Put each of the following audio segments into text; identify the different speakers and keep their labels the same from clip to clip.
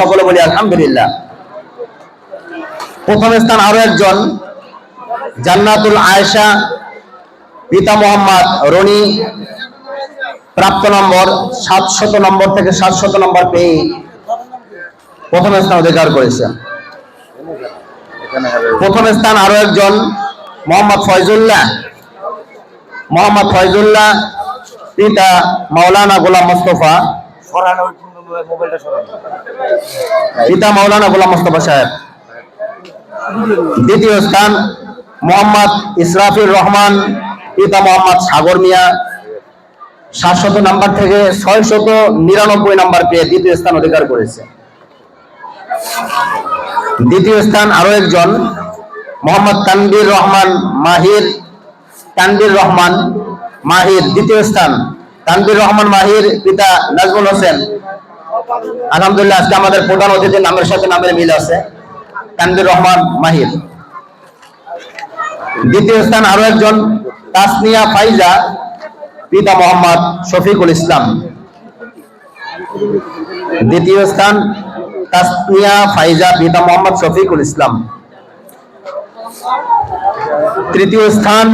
Speaker 1: সকলে বলি আলহামদুলিল্লাহ। প্রথম স্থান আরো একজন, জান্নাতুল আয়েশা, পিতা মোহাম্মদ রনি, প্রাপ্ত নম্বর 700 নম্বর থেকে 700 নম্বর পেয়ে প্রথম স্থান অধিকার করেছে। প্রথম স্থান আরো একজন, মোহাম্মদ ফয়জুল্লাহ, পিতা মাওলানা গোলাম মোস্তফা, সাহেব। দ্বিতীয় স্থান মোহাম্মদ ইসরাফির রহমান, পিতা মোহাম্মদ সাগর মিয়া, 700 নাম্বার থেকে 699 নাম্বার পেয়ে দ্বিতীয় স্থান অধিকার করেছে। দ্বিতীয় স্থান আরো একজন, মোহাম্মদ তানভীর রহমান মাহির, দ্বিতীয় স্থান তানভীর রহমান মাহির, পিতা নাজমুল হোসেন। আলহামদুলিল্লাহ, আজকে আমাদের প্রধান অতিথির নামের সাথে নামের মিল আছে, তানভীর রহমান মাহির। দ্বিতীয় স্থান আরো একজন, তাসনিয়া ফাইজা, পিতা মোহাম্মদ শফিকুল ইসলাম। দ্বিতীয় স্থান তাসনিয়া ফাইজা, পিতা মোহাম্মদ শফিকুল ইসলাম। তৃতীয় স্থান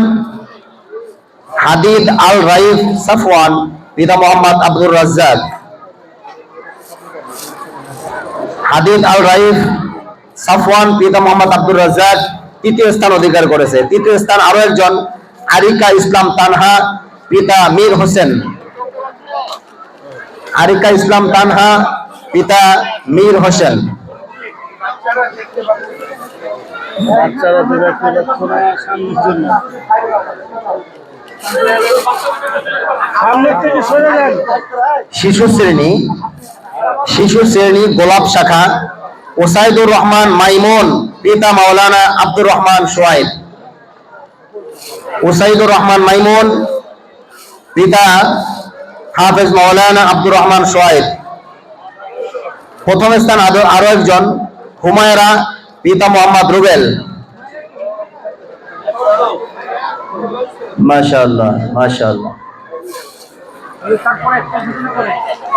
Speaker 1: হাদিদ আল রাইফ সাফওয়ান, পিতা মোহাম্মদ আব্দুর রাজ্জাক। হাদিদ আল রাইফ সাফওয়ান, পিতা মোহাম্মদ আব্দুর রাজ্জাক তৃতীয় স্থান অধিকার করেছে। তৃতীয় স্থান আরো একজন, আরিকা ইসলাম তানহা, পিতা মীর হোসেন। আরিকা ইসলাম তানহা, পিতা মীর হোসেন। শিশু শ্রেণী গোলাপ শাখা, ওসাইদুর রহমান মাইমুন, পিতা মাওলানা আব্দুর রহমান সোহাইব। ওসাইদুর রহমান মাইমুন, পিতা হাফেজ মাওলানা আব্দুর রহমান সোহাইব। প্রথম স্থান আরো একজন, হুমায়রা, পিতা মোহাম্মদ রুবেল। মাশাআল্লাহ মাশাআল্লাহ।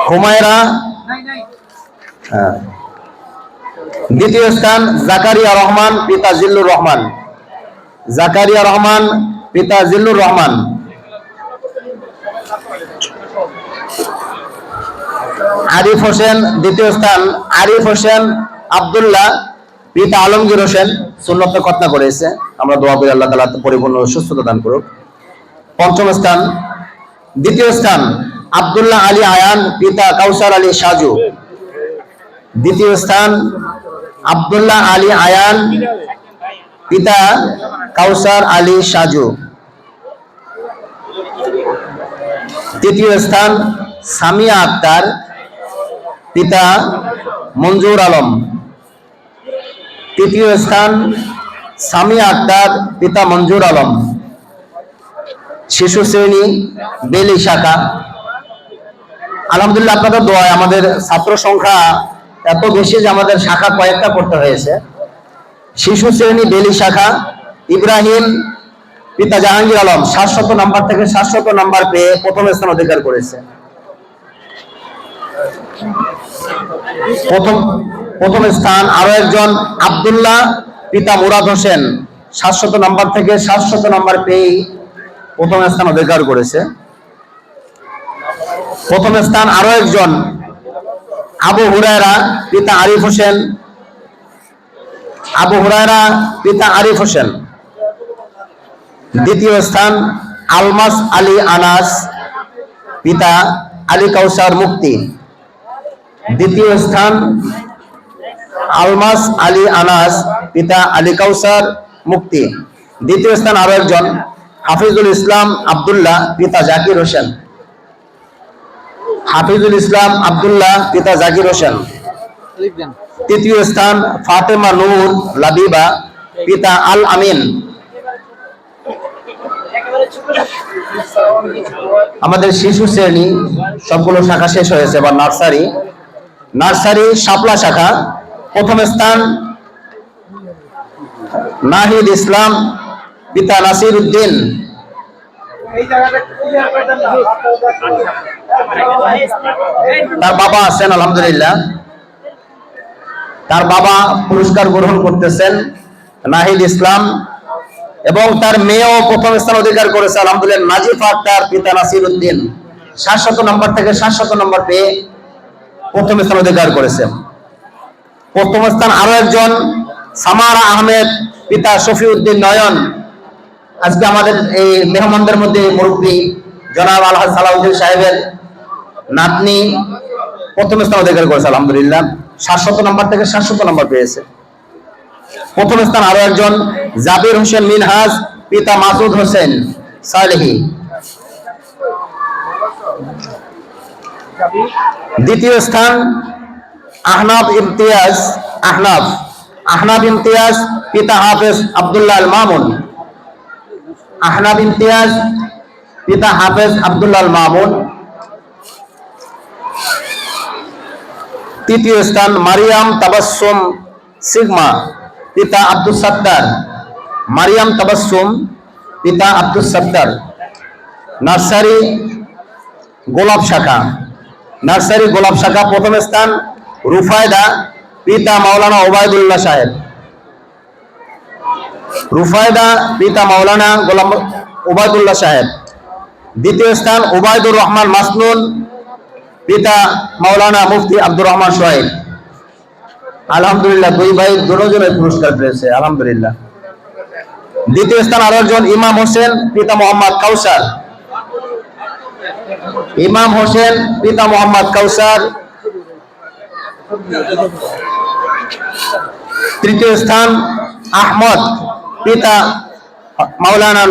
Speaker 1: হুমায়রা। দ্বিতীয় স্থান জাকারিয়া রহমান, পিতা জিল্লুর রহমান। জাকারিয়া রহমান, পিতা জিল্লুর রহমান। আরিফ হোসেন। দ্বিতীয় স্থান আরিফ হোসেন আব্দুল্লাহ, পিতা আলমগীর হোসেন। সুন্নতে খতনা করেছে, আমরা দোয়া করি আল্লাহ তাআলা পরিপূর্ণ সুস্থতা দান করুক। পঞ্চম স্থান। দ্বিতীয় স্থান আব্দুল্লাহ আলী আয়ান, পিতা কাউসার আলী সাজু। দ্বিতীয় স্থান আব্দুল্লাহ আলী আয়ান, পিতা কাউসার আলী সাজু। তৃতীয় স্থান সামিয়া আক্তার, পিতা মঞ্জুর আলম। তৃতীয় স্থান সামিয়া আক্তার, পিতা মঞ্জুর আলম। শিশু শ্রেণী বেলি শাখা। আলহামদুলিল্লাহ, আপনাদের দোয়ায় আমাদের ছাত্র সংখ্যা এত বেশি যে আমাদের শাখা কয়েকটা করতে হয়েছে। শিশু শ্রেণী বেলি শাখা ইব্রাহিম, পিতা জাহাঙ্গীর আলম, 700 নাম্বার থেকে 700 নাম্বার পেয়ে প্রথম স্থান অধিকার করেছে। প্রথম স্থান আরো একজন, আব্দুল্লাহ, পিতা মুরাদ হোসেন, 700 নাম্বার থেকে 700 নাম্বার পেয়ে প্রথম স্থান অধিকার করেছে। প্রথম স্থান আরো একজন, আবু হুরায়রা, পিতা আরিফ হোসেন। আবু হুরায়রা, পিতা আরিফ হোসেন। দ্বিতীয় স্থান আলমাস আলী আনাস, পিতা আলী কাউসার মুক্তি। দ্বিতীয় স্থান আলমাস আলী আনাস, পিতা আলী কাউসার মুক্তি। দ্বিতীয় স্থান আরো একজন, হাফিজুল ইসলাম আব্দুল্লাহ, পিতা জাকির হোসেন। হাফিজুল ইসলাম আব্দুল্লাহ, পিতা জাকির হোসেন। তৃতীয় স্থান ফাতেমা নূর লাবিবা, পিতা আল আমিন। আমাদের শিশু শ্রেণী সবগুলো শাখা শেষ হয়েছে, বা নার্সারি শাপলা শাখা। প্রথম স্থান নাহিদ ইসলাম, পিতা নাসির উদ্দিন। তার বাবা আছেন আলহামদুলিল্লাহ। তার বাবা পুরস্কার গ্রহণ করতেছেন নাহিদ ইসলাম, এবং তার মেয়েও প্রথম স্থান অধিকার করেছে আলহামদুলিল্লাহ নাজিফা আক্তার, পিতা নাসির উদ্দিন 700 নম্বর থেকে 700 নম্বর পেয়ে প্রথম স্থান অধিকার করেছে। প্রথম স্থান আরো একজন সামারা আহমেদ, পিতা শফিউদ্দিন নয়ন, আজকে আমাদের এই মেহমানদের মধ্যে মুরব্বী জনাব আলহাজ সালাউদ্দিন সাহেবের নাতনি প্রথম স্থান অধিকার করেছে আলহামদুলিল্লাহ, 700 নম্বর থেকে 700 নম্বর পেয়েছে। প্রথম স্থান আরো একজন জাবির হোসেন মিনহাজ, পিতা মাসুদ হোসেন সালেহি। দ্বিতীয় স্থান আহনাফ ইমতিয়াজ, পিতা হাফেজ আব্দুল্লাহ আল মামুন। আহনাফ ইমতিয়াজ, পিতা হাফেজ আব্দুল্লাহ আল মামুন। তৃতীয় স্থান মারিয়াম তাবাসসুম সিগমা, পিতা আব্দুস সাত্তার। মারিয়াম তাবাসসুম, পিতা আব্দুস সাত্তার। নার্সারি গোলাপ শাখা প্রথম স্থান রুফায়দা, পিতা মাওলানা ওবায়দুল্লাহ সাহেব। দ্বিতীয় স্থান ওবায়দুর রহমান মাসনুন, পিতা মাওলানা মুফতি আব্দুর রহমান সোহেল। আলহামদুলিল্লাহ দুই ভাই দুজনের পুরস্কার পেয়েছে আলহামদুলিল্লাহ। দ্বিতীয় স্থান আরো একজন ইমাম হোসেন, পিতা মোহাম্মদ কাউসার। তৃতীয় স্থান আহমদ, পিতা মাওলানা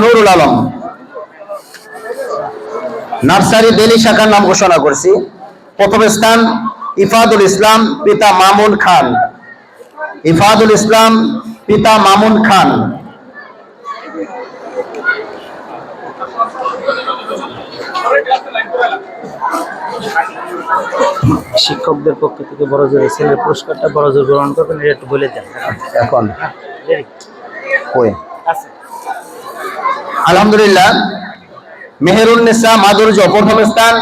Speaker 1: নুরুল আলম। নার্সারি বেলি শাখার নাম ঘোষণা করছি। প্রথম স্থান ইফাদুল ইসলাম, পিতা মামুন খান।
Speaker 2: শিক্ষকদের পক্ষ থেকে বড় জোর ছেলের পুরস্কারটা বড় জোর গ্রহণ করবেন, এটা একটু বলে দেন
Speaker 1: এখন। আলহামদুলিল্লাহ মেহেরুন্নেসা মাধুর্য প্রথম স্থান,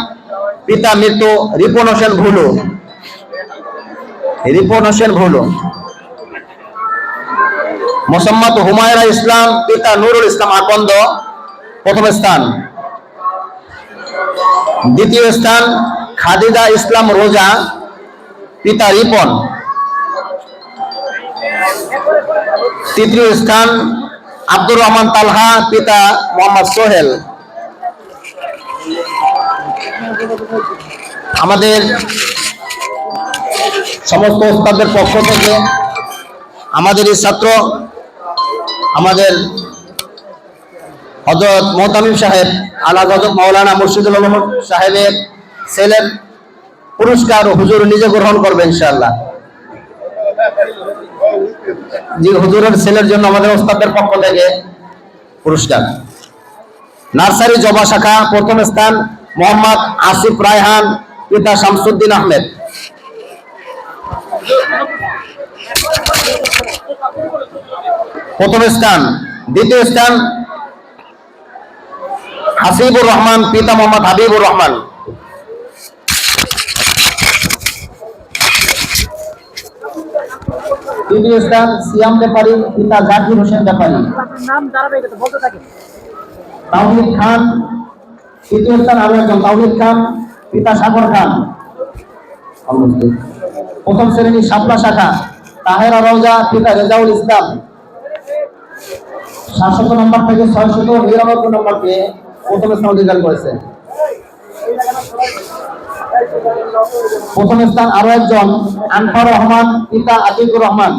Speaker 1: পিতা মৃত রিপন হোসেন ভুলু। মোসাম্মদ হুমায়রা ইসলাম, পিতা নুরুল ইসলাম আকন্দ প্রথম স্থান। দ্বিতীয় স্থান খাদিজা ইসলাম রোজা, পিতা রিপন। তৃতীয় স্থান আব্দুর রহমান তালহা, পিতা মোহাম্মদ সোহেল। আমাদের সমস্ত উস্তাদের পক্ষ থেকে আমাদের এই ছাত্র, আমাদের হযরত মোহতামিম সাহেব আলা হযরত মাওলানা মুর্শিদুল আলম সাহেবের ছেলের পুরস্কার হুজুর নিজে গ্রহণ করবে ইনশাআল্লাহ। জি, হুজুরের ছেলের জন্য আমাদের উস্তাদের পক্ষ থেকে পুরস্কার। নার্সারি জবা শাখা প্রথম স্থান মোহাম্মদ আসিফ রায়হান, পিতা শামসুদ্দিন আহমেদ। প্রথম স্থান। দ্বিতীয় স্থান হাসিবুর রহমান, পিতা মোহাম্মদ হাবিবুর রহমান। তৃতীয় স্থান সিয়াম ব্যাপারী, পিতা জাকির হোসেন ব্যাপারী। তাওহিদ খান। তৃতীয় স্থান আরো একজন তাওহিদ খান, পিতা সাগর খান। প্রথম শ্রেণী শাপলা শাখা তাহেরা রওজা, পিতা রেজাউল ইসলাম। 700 নম্বর থেকে 699 নম্বর পেয়ে প্রথম স্থান অধিকার করেছে। প্রথম স্থান আরো একজন আনফার রহমান, পিতা আতিকুর রহমান।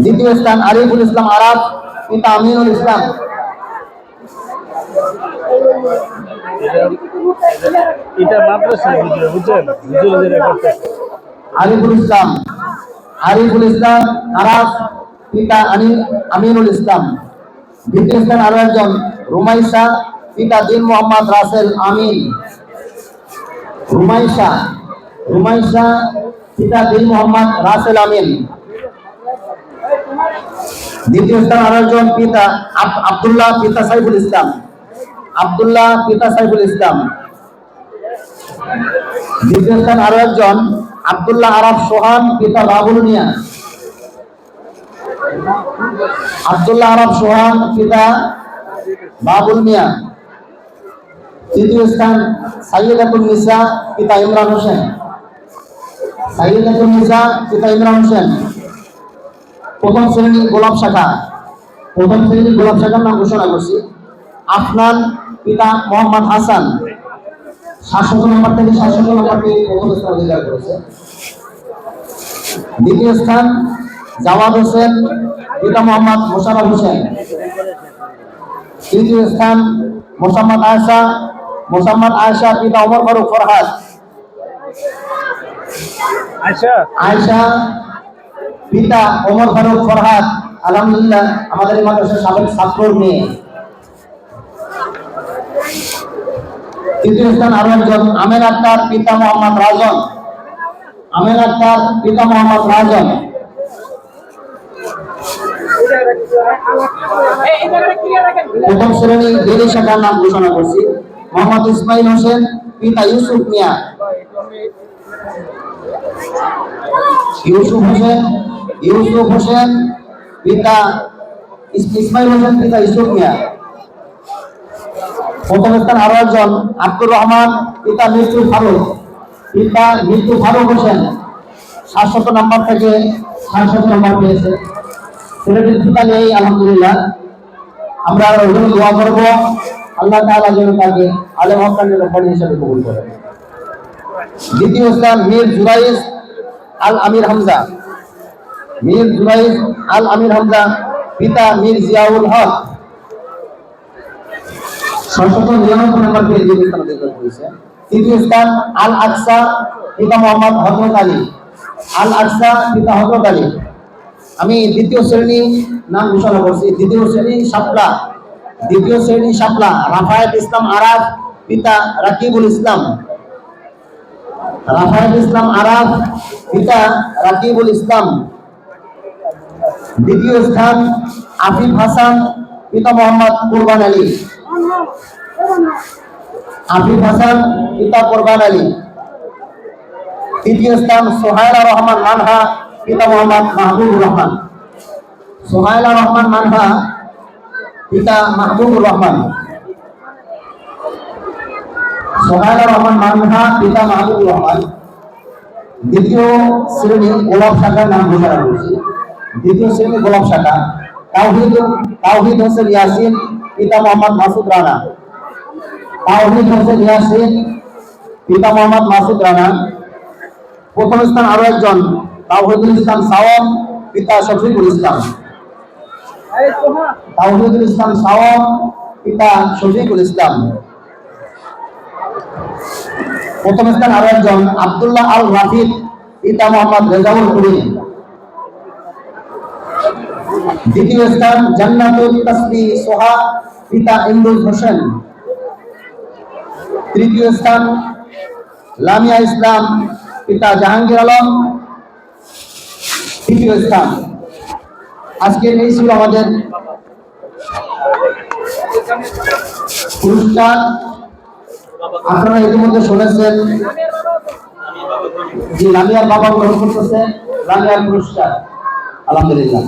Speaker 1: দ্বিতীয় স্থান আরিফুল ইসলাম আরাফ, পিতা আমিনুল ইসলাম। আরিফুল ইসলাম আরাফ, পিতা আমিনুল ইসলাম। দ্বিতীয় স্থান আরো একজন রুমাইসা, পিতা দিন মোহাম্মদ রাসেল আমিন। পিতা দিন মোহাম্মদ রাসেল আমিন। দ্বিতীয় স্থান আরো একজন পিতা আব্দুল্লাহ পিতা সাইফুল ইসলাম, আব্দুল্লাহ পিতা সাইফুল ইসলাম। দ্বিতীয় স্থান আরো একজন আব্দুল্লাহ আরাফ সোহান পিতা বাবুল মিয়া, আব্দুল্লাহ আরাফ সোহান পিতা বাবুল মিয়া। তৃতীয় স্থান সাইয়েদাতুন নিসা পিতা ইমরান হোসেন, সাইয়েদাতুন নিসা পিতা ইমরান হোসেন। প্রথম শ্রেণী গোলাপ শাখা, প্রথম শ্রেণী গোলাপ শাখার নাম ঘোষণা করছি। আফনান পিতা মোহাম্মদ হাসান 700 নম্বর থেকে 700 নম্বর পেয়ে প্রথম স্থান অধিকার করেছে। দ্বিতীয় স্থান জাওয়াদ হোসেন পিতা মোহাম্মদ মোশাররফ হোসেন। তৃতীয় স্থান মোসাম্মদ আয়েশা পিতা ওমর ফারুক ফরহাদ, আয়েশা পিতা ওমর ফারুক ফরহাদ। আলহামদুলিল্লাহ আমাদের এই মাদ্রাসার সাবেক ছাত্রর মেয়ে। তৃতীয় স্থান আরো একজন আমের আক্তার পিতা মোহাম্মদ রাজন, আমের আক্তার পিতা মোহাম্মদ রাজন। প্রথম শ্রেণী জেলি শাখার নাম ঘোষণা করছি। মোহাম্মদ ইসমাইল হোসেন পিতা ইউসুফ মিয়া, ইউসুফ হোসেন পিতা ইসমাইল হোসেন পিতা ইউসুফ মিয়া। প্রথম স্থান আরো একজন আব্দুর রহমান পিতা মৃত্যু ফারুক, পিতা মৃত্যু ফারুক হোসেন 700 নম্বর থেকে 700 নম্বর পেয়েছে। ছেলেটির পিতা নেই আলহামদুলিল্লাহ। আমরা ওজন দোয়া করব আল্লাহ তাআলা যেন তাকে আলেম হক্কানির পড়ি হিসেবে কবুল করেন। দ্বিতীয় স্থান মীর জুরাইজ আল আমির হামজা, মীর জুরাইজ আল আমির হামজা পিতা মীর জিয়াউল হক 799 নম্বর পেয়ে দ্বিতীয় স্থান অধিকার করেছে। তৃতীয় স্থান আল আকসা পিতা মোহাম্মদ হযরত আলী, আল আকসা পিতা হযরত আলী। আমি দ্বিতীয় শ্রেণী নাম ঘোষণা করছি। দ্বিতীয় শ্রেণী শাপলা রাফায়েত ইসলাম আরাফ পিতা রাকিবুল ইসলাম, রাফায়েত ইসলাম আরাফ পিতা রাকিবুল ইসলাম। দ্বিতীয় স্থান আফিফ হাসান পিতা মোহাম্মদ কুরবান আলী, আফিফ হাসান পিতা কুরবান আলী। তৃতীয় স্থান সোহাইলা রহমান মানহা পিতা মোহাম্মদ মাহবুবুর রহমান, সোহাইলা রহমান মানহা পিতা মাহবুবুর রহমান, সোহাইলা রহমান মানহা পিতা মাহবুবুর রহমান। দ্বিতীয় শ্রেণী গোলাপ শাখার নাম ঘোষণা করেছি। দ্বিতীয় শ্রেণী গোলাপ শাখা তাওহীদ হোসেন ইয়াসিন পিতা মোহাম্মদ মাসুদ রানা, তাওহীদ হোসেন ইয়াসিন পিতা মোহাম্মদ মাসুদ রানা। প্রথম স্থান আরো একজন তাওহীদুল ইসলাম সাওয়াম পিতা শফিকুল ইসলাম, তাওহীদুল ইসলাম সাওয়াম পিতা শফিকুল ইসলাম। প্রথম স্থান আরো একজন আব্দুল্লাহ আল রাফিদ পিতা মোহাম্মদ রেজাউল করিম। দ্বিতীয় স্থান জান্নাতুল তাসবি সোহা পিতা ইমরুল হোসেন। তৃতীয় স্থান লামিয়া ইসলাম পিতা জাহাঙ্গীর আলম। তৃতীয় স্থান। আজকে এই ছিল আমাদের পুরস্কার। আপনারা ইতিমধ্যে শুনেছেন যে লামিয়ার বাবা গ্রহণ করতেছে লামিয়ার পুরস্কার। আলহামদুলিল্লাহ।